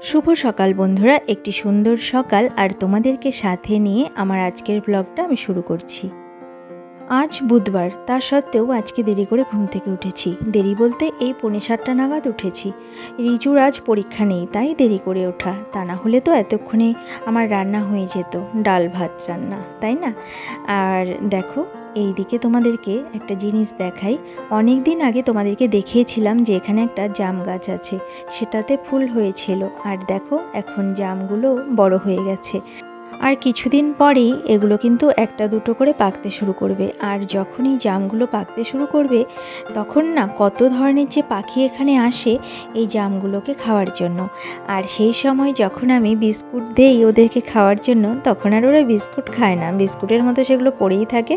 শুভ সকাল বন্ধুরা, একটি সুন্দর সকাল আর তোমাদেরকে সাথে নিয়ে আমার আজকের ব্লগটা আমি শুরু করছি। আজ বুধবার, তা সত্ত্বেও আজকে দেরি করে ঘুম থেকে উঠেছি। দেরি বলতে এই 6:45 নাগাদ উঠেছি। রিজুর আজ পরীক্ষা নেই, তাই দেরি করে ওঠা। তা না হলে তো এতক্ষণে আমার রান্না হয়ে যেত, ডাল ভাত রান্না, তাই না? আর দেখো, এই দিকে তোমাদেরকে একটা জিনিস দেখাই। অনেক দিন আগে তোমাদেরকে দেখিয়েছিলাম যে এখানে একটা জাম গাছ আছে, সেটাতে ফুল হয়েছিল। আর দেখো, এখন জামগুলো বড় হয়ে গেছে। আর কিছুদিন পরেই এগুলো কিন্তু একটা দুটো করে পাকতে শুরু করবে। আর যখন এই জামগুলো পাকতে শুরু করবে, তখন না কত ধরনের যে পাখি এখানে আসে এই জামগুলোকে খাওয়ার জন্য। আর সেই সময় যখন আমি বিস্কুট দেই ওদেরকে খাওয়ার জন্য, তখন আর ওরা বিস্কুট খায় না, বিস্কুটের মতো সেগুলো পড়েই থাকে।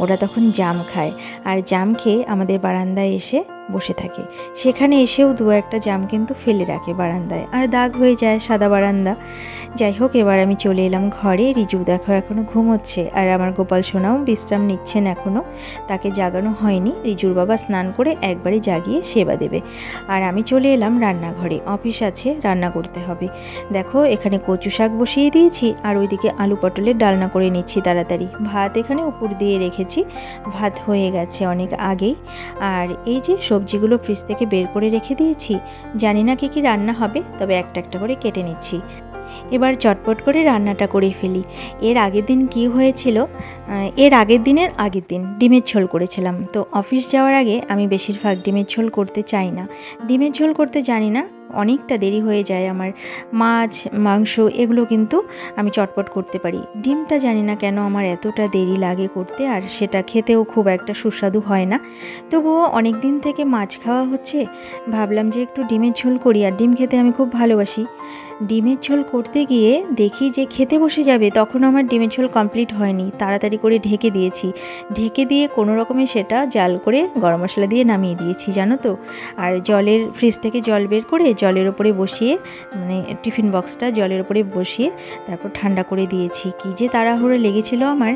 ওরা তখন জাম খায়, আর জাম খেয়ে আমাদের বারান্দায় এসে বসে থাকে। সেখানে এসেও দু একটা জাম কিন্তু ফেলে রাখে বারান্দায়, আর দাগ হয়ে যায় সাদা বারান্দা। যাই হোক, এবার আমি চলে এলাম ঘরে। রিজু দেখো এখনও ঘুমোচ্ছে, আর আমার গোপাল সোনাও বিশ্রাম নিচ্ছেন এখনও, তাকে জাগানো হয়নি। রিজুর বাবা স্নান করে একবারে জাগিয়ে সেবা দেবে। আর আমি চলে এলাম রান্নাঘরে, অফিস আছে, রান্না করতে হবে। দেখো, এখানে কচু শাক বসিয়ে দিয়েছি, আর ওইদিকে আলু পটলের ডালনা করে নিচ্ছি তাড়াতাড়ি। ভাত এখানে উপর দিয়ে রেখেছি, ভাত হয়ে গেছে অনেক আগেই। আর এই যে সবজিগুলো ফ্রিজ থেকে বের করে রেখে দিয়েছি, জানি না কি কি রান্না হবে, তবে একটা একটা করে কেটে নিচ্ছি। এবার চটপট করে রান্নাটা করে ফেলি। এর আগের দিন কি হয়েছিল, এর আগের দিন ডিমের ঝোল করেছিলাম। তো অফিস যাওয়ার আগে আমি বেশিরভাগ ডিমের ঝোল করতে চাই না, ডিমের ঝোল করতে জানি না, অনেকটা দেরি হয়ে যায় আমার। মাছ মাংস এগুলো কিন্তু আমি চটপট করতে পারি, ডিমটা জানি না কেন আমার এতটা দেরি লাগে করতে, আর সেটা খেতেও খুব একটা সুস্বাদু হয় না। তবুও অনেক দিন থেকে মাছ খাওয়া হচ্ছে, ভাবলাম যে একটু ডিমের ঝোল করি, আর ডিম খেতে আমি খুব ভালোবাসি। ডিমের ঝোল করতে গিয়ে দেখি যে খেতে বসে যাবে, তখন আমার ডিমের ঝোল কমপ্লিট হয়নি। তাড়াতাড়ি করে ঢেকে দিয়েছি, ঢেকে দিয়ে কোনো রকমে সেটা জাল করে গরম মশলা দিয়ে নামিয়ে দিয়েছি, জানো তো। আর ফ্রিজ থেকে জল বের করে জলের ওপরে বসিয়ে, মানে টিফিন বক্সটা জলের ওপরে বসিয়ে তারপর ঠান্ডা করে দিয়েছি। কী যে তাড়াহুড়ো লেগেছিল আমার।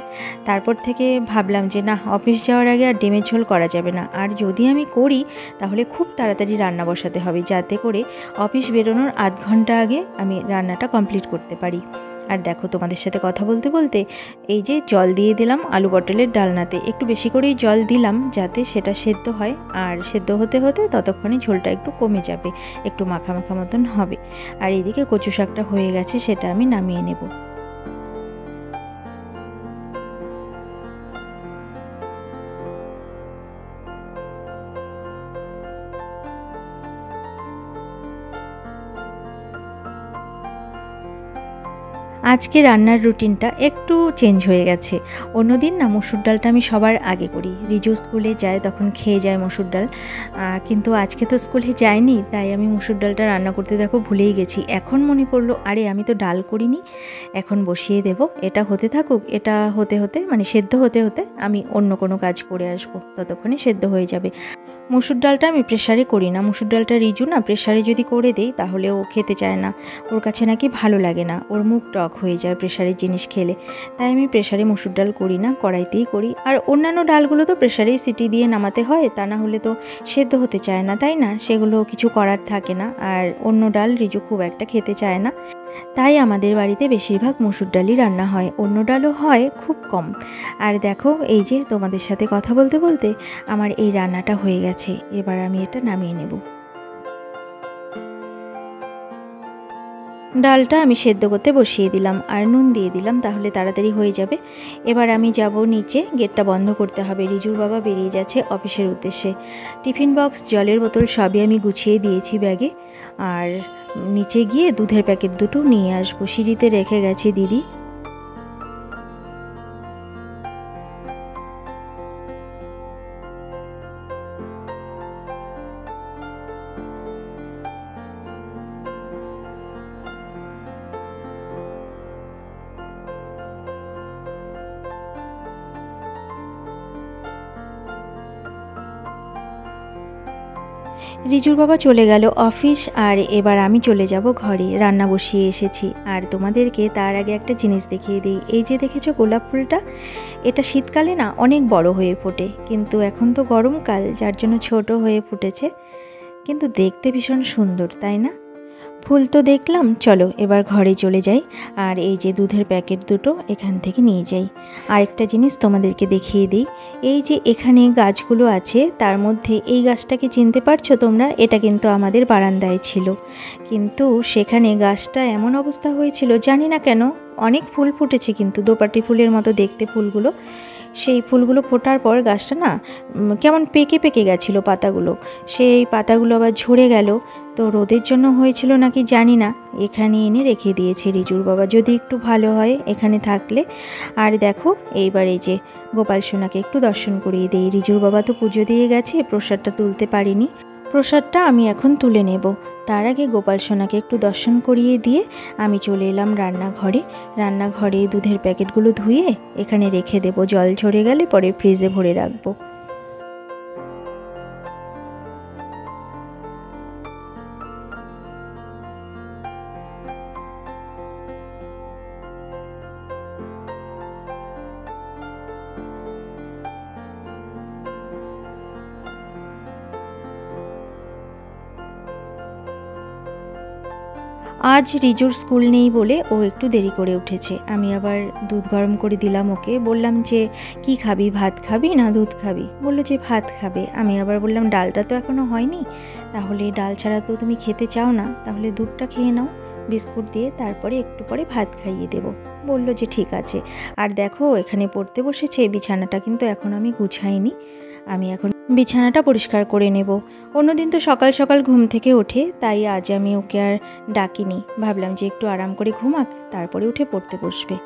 তারপর থেকে ভাবলাম যে না, অফিস যাওয়ার আগে আর ডিমের ঝোল করা যাবে না, আর যদি আমি করি তাহলে খুব তাড়াতাড়ি রান্না বসাতে হবে, যাতে করে অফিস বেরোনোর আধ ঘন্টা আগে আমি রান্নাটা কমপ্লিট করতে পারি। আর দেখো, তোমাদের সাথে কথা বলতে বলতে এই যে জল দিয়ে দিলাম আলু পটলের ডালনাতে, একটু বেশি করেই জল দিলাম যাতে সেটা সেদ্ধ হয়। আর সেদ্ধ হতে হতে ততক্ষণে ঝোলটা একটু কমে যাবে, একটু মাখা মাখা মতন হবে। আর এদিকে কচু শাকটা হয়ে গেছে, সেটা আমি নামিয়ে নেব। আজকে রান্নার রুটিনটা একটু চেঞ্জ হয়ে গেছে। অন্যদিন না মসুর ডালটা আমি সবার আগে করি, রিজু স্কুলে যায় তখন খেয়ে যায় মসুর ডাল। কিন্তু আজকে তো স্কুলে যায়নি, তাই আমি মসুর ডালটা রান্না করতে দেখো ভুলেই গেছি। এখন মনে পড়লো, আরে আমি তো ডাল করিনি, এখন বসিয়ে দেব। এটা হতে থাকুক, এটা হতে হতে মানে সেদ্ধ হতে হতে আমি অন্য কোনো কাজ করে আসবো, ততক্ষণে সেদ্ধ হয়ে যাবে। মসুর ডালটা আমি প্রেশারে করি না, মসুর ডালটা রিজু না প্রেশারে যদি করে দেই তাহলে ও খেতে চায় না, ওর কাছে নাকি ভালো লাগে না, ওর মুখ টক হয়ে যায় প্রেশারের জিনিস খেলে। তাই আমি প্রেশারে মসুর ডাল করি না, কড়াইতেই করি। আর অন্যান্য ডালগুলো তো প্রেশারেই সিটি দিয়ে নামাতে হয়, তা না হলে তো সেদ্ধ হতে চায় না, তাই না? সেগুলো কিছু করার থাকে না। আর অন্য ডাল রিজু খুব একটা খেতে চায় না, তাই আমাদের বাড়িতে বেশিরভাগ মসুর ডালই রান্না হয়, অন্য ডালও হয় খুব কম। আর দেখো, এই যে তোমাদের সাথে কথা বলতে বলতে আমার এই রান্নাটা হয়ে গেছে, এবার আমি এটা নামিয়ে নেব। ডালটা আমি সেদ্ধ করতে বসিয়ে দিলাম, আর নুন দিয়ে দিলাম, তাহলে তাড়াতাড়ি হয়ে যাবে। এবার আমি যাব নিচে, গেটটা বন্ধ করতে হবে, রিজুর বাবা বেরিয়ে যাচ্ছে অফিসের উদ্দেশ্যে। টিফিন বক্স জলের বোতল সবই আমি গুছিয়ে দিয়েছি ব্যাগে। আর নিচে গিয়ে দুধের প্যাকেট দুটো নিয়ে আসবো, সিঁড়িতে রেখে গেছে দিদি। রিজুর বাবা চলে গেল অফিস, আর এবার আমি চলে যাব ঘরে, রান্না বসিয়ে এসেছি। আর তোমাদেরকে তার আগে একটা জিনিস দেখিয়ে দিই। এই যে দেখেছো গোলাপ ফুলটা, এটা শীতকালে না অনেক বড় হয়ে ফোটে, কিন্তু এখন তো গরমকাল, যার জন্য ছোট হয়ে ফুটেছে, কিন্তু দেখতে ভীষণ সুন্দর, তাই না? ফুল তো দেখলাম, চলো এবার ঘরে চলে যাই। আর এই যে দুধের প্যাকেট দুটো এখান থেকে নিয়ে যাই। আরেকটা জিনিস তোমাদেরকে দেখিয়ে দিই, এই যে এখানে গাছগুলো আছে তার মধ্যে এই গাছটাকে চিনতে পারছো তোমরা? এটা কিন্তু আমাদের বারান্দায় ছিল, কিন্তু সেখানে গাছটা এমন অবস্থা হয়েছিল জানি না কেন, অনেক ফুল ফুটেছে কিন্তু দোপাটি ফুলের মতো দেখতে ফুলগুলো। সেই ফুলগুলো ফোটার পর গাছটা না কেমন পেকে পেকে গেছিলো পাতাগুলো, সেই পাতাগুলো আবার ঝরে গেল। তো রোদের জন্য হয়েছিল নাকি জানি না, এখানে এনে রেখে দিয়েছে রিজুর বাবা, যদি একটু ভালো হয় এখানে থাকলে। আর দেখো এইবার এই যে গোপাল সোনাকে একটু দর্শন করিয়ে দিই। রিজুর বাবা তো পুজো দিয়ে গেছে, প্রসাদটা তুলতে পারিনি, প্রসাদটা আমি এখন তুলে নেব। তার আগে গোপাল সোনাকে একটু দর্শন করিয়ে দিয়ে আমি চলে এলাম রান্নাঘরে। রান্নাঘরে দুধের প্যাকেটগুলো ধুয়ে এখানে রেখে দেবো, জল ঝরে গেলে পরে ফ্রিজে ভরে রাখবো। আজ রিজুর স্কুল নেই বলে ও একটু দেরি করে উঠেছে। আমি আবার দুধ গরম করে দিলাম ওকে, বললাম যে কি খাবি, ভাত খাবি না দুধ খাবি? বললো যে ভাত খাবে। আমি আবার বললাম ডালটা তো এখনও হয়নি, তাহলে ডাল ছাড়া তো তুমি খেতে চাও না, তাহলে দুধটা খেয়ে নাও বিস্কুট দিয়ে, তারপরে একটু পরে ভাত খাইয়ে দেবো। বললো যে ঠিক আছে। আর দেখো এখানে পড়তে বসেছে, বিছানাটা কিন্তু এখন আমি গুছাইনি, আমি এখন বিছানাটা পরিষ্কার করে নেব। অন্যদিন তো সকাল সকাল ঘুম থেকে ওঠে, তাই আজ আমি ওকে আর ডাকিনি, ভাবলাম যে একটু আরাম করে ঘুমাক, তারপরে উঠে পড়তে বসবে।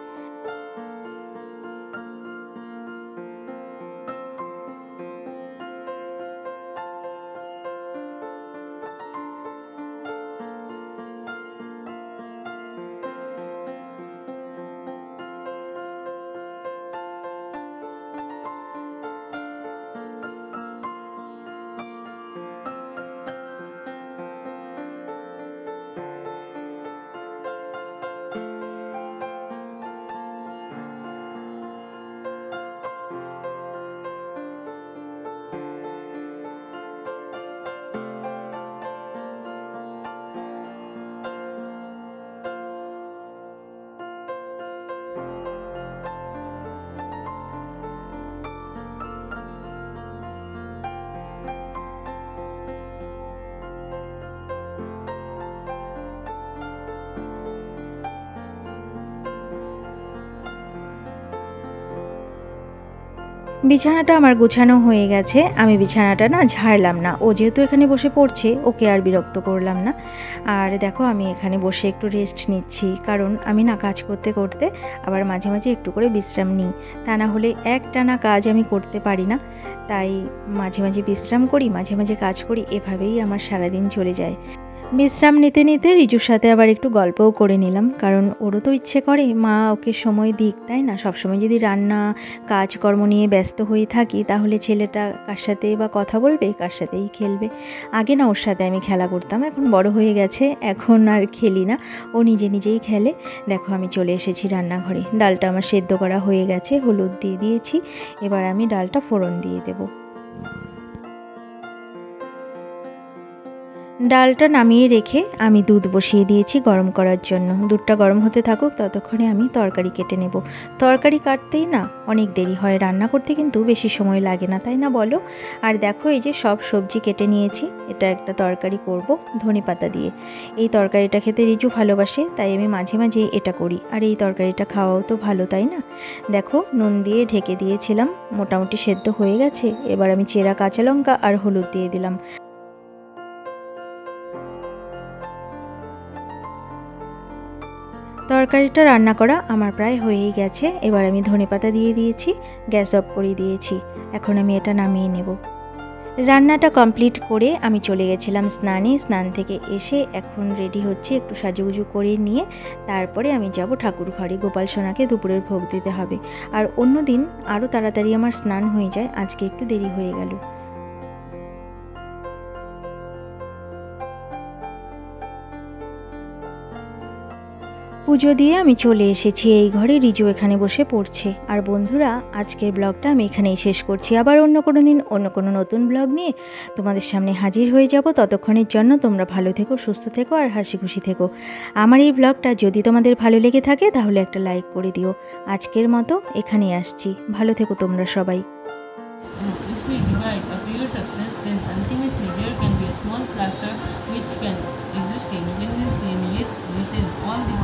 বিছানাটা আমার গোছানো হয়ে গেছে, আমি বিছানাটা না ঝাড়লাম না, ও যেহেতু এখানে বসে পড়ছে ওকে আর বিরক্ত করলাম না। আর দেখো আমি এখানে বসে একটু রেস্ট নিচ্ছি, কারণ আমি না কাজ করতে করতে আবার মাঝে মাঝে একটু করে বিশ্রাম নিই, তা না হলে একটানা কাজ আমি করতে পারি না। তাই মাঝে মাঝে বিশ্রাম করি, মাঝে মাঝে কাজ করি, এভাবেই আমার সারাদিন চলে যায়। বিশ্রাম নিতে নিতে রিজুর সাথে আবার একটু গল্পও করে নিলাম, কারণ ওরও তো ইচ্ছে করে মা ওকে সময় দিক, তাই না? সবসময় যদি রান্না কাজকর্ম নিয়ে ব্যস্ত হয়ে থাকি তাহলে ছেলেটা কার সাথে বা কথা বলবে, কার সাথেই খেলবে। আগে না ওর সাথে আমি খেলা করতাম, এখন বড় হয়ে গেছে, এখন আর খেলি না, ও নিজে নিজেই খেলে। দেখো আমি চলে এসেছি রান্নাঘরে, ডালটা আমার সেদ্ধ করা হয়ে গেছে, হলুদ দিয়ে দিয়েছি, এবার আমি ডালটা ফোড়ন দিয়ে দেবো। ডালটা নামিয়ে রেখে আমি দুধ বসিয়ে দিয়েছি গরম করার জন্য। দুধটা গরম হতে থাকুক, ততক্ষণে আমি তরকারি কেটে নেব। তরকারি কাটতেই না অনেক দেরি হয়, রান্না করতে কিন্তু বেশি সময় লাগে না, তাই না বলো? আর দেখো এই যে সব সবজি কেটে নিয়েছি, এটা একটা তরকারি করব ধনেপাতা দিয়ে। এই তরকারিটা খেতে রিজু ভালোবাসে, তাই আমি মাঝে মাঝে এটা করি, আর এই তরকারিটা খাওয়াও তো ভালো, তাই না? দেখো নুন দিয়ে ঢেকে দিয়েছিলাম, মোটামুটি সেদ্ধ হয়ে গেছে। এবার আমি চেরা কাঁচা লঙ্কা আর হলুদ দিয়ে দিলাম। তরকারিটা রান্না করা আমার প্রায় হয়েই গেছে, এবার আমি ধনেপাতা দিয়ে দিয়েছি, গ্যাস অফ করে দিয়েছি, এখন আমি এটা নামিয়ে নেব। রান্নাটা কমপ্লিট করে আমি চলে গেছিলাম স্নানে, স্নান থেকে এসে এখন রেডি হচ্ছি, একটু সাজুগুজু করে নিয়ে তারপরে আমি যাব ঠাকুর ঘরে, গোপাল সোনাকে দুপুরের ভোগ দিতে হবে। আর অন্য দিন আরও তাড়াতাড়ি আমার স্নান হয়ে যায়, আজকে একটু দেরি হয়ে গেল। পুজো দিয়ে আমি চলে এসেছি এই ঘরে, রিজু এখানে বসে পড়ছে। আর বন্ধুরা, আজকের ব্লগটা আমি এখানেই শেষ করছি। আবার অন্য কোনো দিন অন্য কোনো নতুন ব্লগ নিয়ে তোমাদের সামনে হাজির হয়ে যাব। ততক্ষণের জন্য তোমরা ভালো থেকো, সুস্থ থেকো আর হাসি খুশি থেকো। আমার এই ব্লগটা যদি তোমাদের ভালো লেগে থাকে তাহলে একটা লাইক করে দিও। আজকের মতো এখানেই আসছি। ভালো থেকো তোমরা সবাই। If we divide a pure substance, then ultimately there can be a small cluster which can exist independently within all the